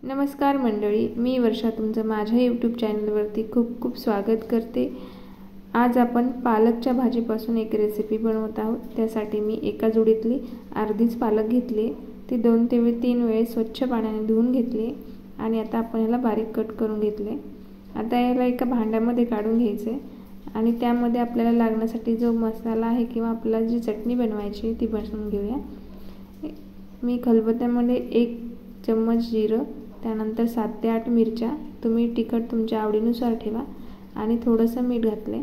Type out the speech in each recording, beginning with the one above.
नमस्कार मंडळी, मी वर्षा तुमचं माझ्या यूट्यूब चॅनलवरती खूप खूप स्वागत करते। आज आपण पालकच्या भाजीपासून एक रेसिपी बनवत आहोत। त्यासाठी मी एका जुडीतली अर्धीच पालक घेतली, ती 2 ते 3 वेळेस स्वच्छ पाण्याने धुवून घेतली आणि आता आपण याला बारीक कट करून घेतले। आता याला एका भांड्यामध्ये काढून घ्यायचे आणि त्यामध्ये आपल्याला लागण्यासाठी जो मसाला आहे किंवा आपल्याला जी चटणी बनवायची ती बनवून घेऊया। मी खलबत्त्यामध्ये 1 चम्मच जिरं, त्यानंतर 7 ते 8 मिरच्या, तुम्ही तिखट तुमच्या आवडीनुसार ठेवा आणि थोडंसं मीठ घातले।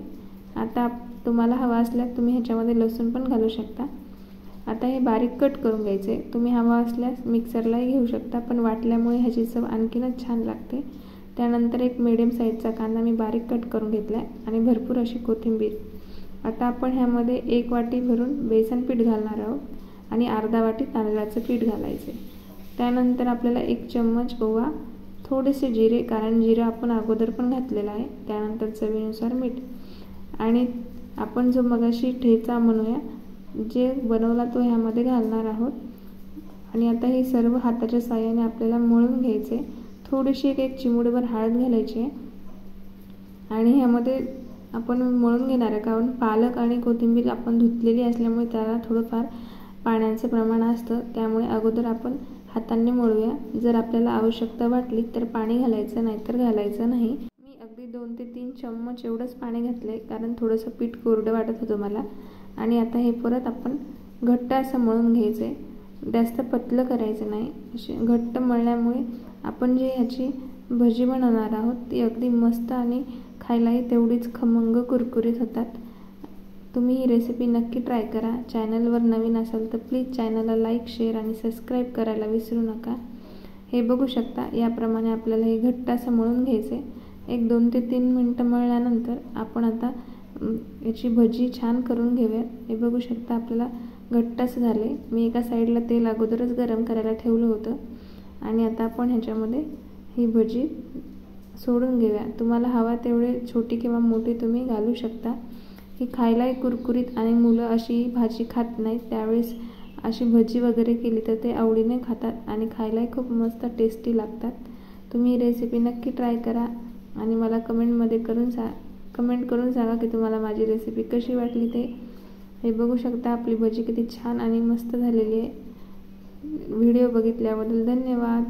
आता तुम्हाला हवा असल्यास तुम्ही ह्याच्यामध्ये लसूण पण घालू शकता। आता हे बारीक कट करून घ्यायचे। तुम्ही हवा असल्यास मिक्सरलाही घेऊ शकता, पण वाटल्यामुळे ह्याची चव आणखीनच छान लागते। त्यानंतर एक मीडियम साईजचा कांदा मी बारीक कट करून घेतला आणि भरपूर अशी कोथिंबीर। आता आपण ह्यामध्ये 1 वाटी भरून बेसन पीठ घालणार आहोत आणि अर्धा वाटी तांदळाचं पीठ घालायचे। त्यानंतर आपल्याला 1 चम्मच ओवा, थोडेसे जिरे, कारण जिरे आपण अगोदर पण घातलेला आहे। त्यानंतर चवीनुसार मीठ आणि आपण जो मगाशी ठेचा म्हणूया जे बनवला तो ह्यामध्ये घालणार आहोत आणि आता हे सर्व हाताच्या साहाय्याने आपल्याला मळून घ्यायचे। थोडीशी एक चिमूटभर हळद घालायची आणि ह्यामध्ये आपण मळून घेणार आहे, कारण पालक आणि कोथिंबीर आपण धुतलेली असल्यामुळे त्याला थोडंफार पाण्याचं प्रमाण असतं, त्यामुळे अगोदर आपण हाताने मळूया। जर आपल्याला आवश्यकता वाटली तर पाणी घालायचं, नाहीतर घालायचं नाही। मी अगदी 2 ते 3 चम्मच एवढंच पाणी घातले, कारण थोडंसं पीठ कोरडं वाटत होतं मला। आणि आता हे परत आपण घट्ट असं मळून घ्यायचे, जास्त पतलं करायचं नाही। असे घट्ट मळल्यामुळे आपण जे ह्याची भजी बनवणार आहोत ती अगदी मस्त आणि खायलाही तेवढीच खमंग कुरकुरीत होतात। तुम्ही ही रेसिपी नक्की ट्राय करा। चॅनलवर नवीन असाल तर प्लीज चॅनलला लाईक, शेअर आणि सबस्क्राईब करायला विसरू नका। हे बघू शकता, याप्रमाणे आपल्याला हे घट्ट असं मळून घ्यायचे। एक 2 ते 3 मिनिटं मळल्यानंतर आपण आता याची भजी छान करून घेऊया। हे बघू शकता आपल्याला घट्ट असं झाले। मी एका साईडला तेल अगोदरच गरम करायला ठेवलं होतं आणि आता आपण ह्याच्यामध्ये ही भजी सोडून घेऊया। तुम्हाला हवा तेवढे छोटी किंवा मोठी तुम्ही घालू शकता। ही खायलाही कुरकुरीत आणि मुलं अशी भाजी खात नाहीत, त्यावेळेस अशी भजी वगैरे केली तर ते आवडीने खातात आणि खायलाही खूप मस्त टेस्टी लागतात। तुम्ही ही रेसिपी नक्की ट्राय करा आणि मला कमेंट करून सांगा की तुम्हाला माझी रेसिपी कशी वाटली ते। हे बघू शकता आपली भजी किती छान आणि मस्त झालेली आहे। व्हिडिओ बघितल्याबद्दल धन्यवाद।